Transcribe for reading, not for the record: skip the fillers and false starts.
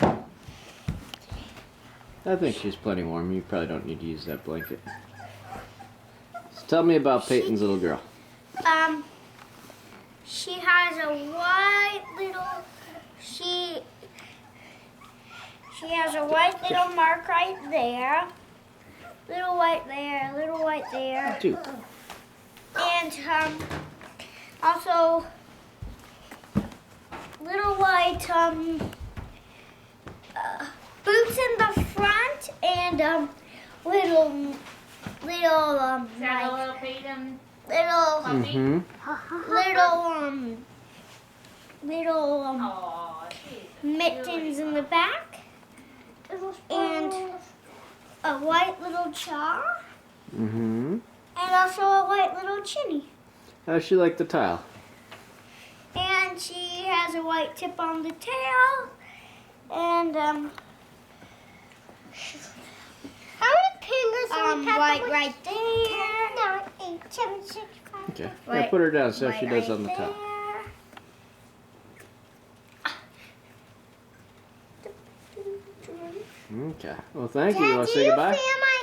warm. I think she's plenty warm. You probably don't need to use that blanket. So tell me about Peyton's little girl. She has a white little, she has a white little mark right there. Little white there, little white there. Two. And also little white boots in the front and little Is that a little Peyton little puppy? little Aw, she's mittens in the back and a white little jaw Mm-hmm. and also a white little chinny. How's she like the tile? And she has a white tip on the tail and How many fingers do we have? white right there. 9, 8, 7, 6, 5. Okay. Right. Now put her down, see how she White does right on the tile. there. Okay. Well, thank you. You want to say goodbye? Do you feel my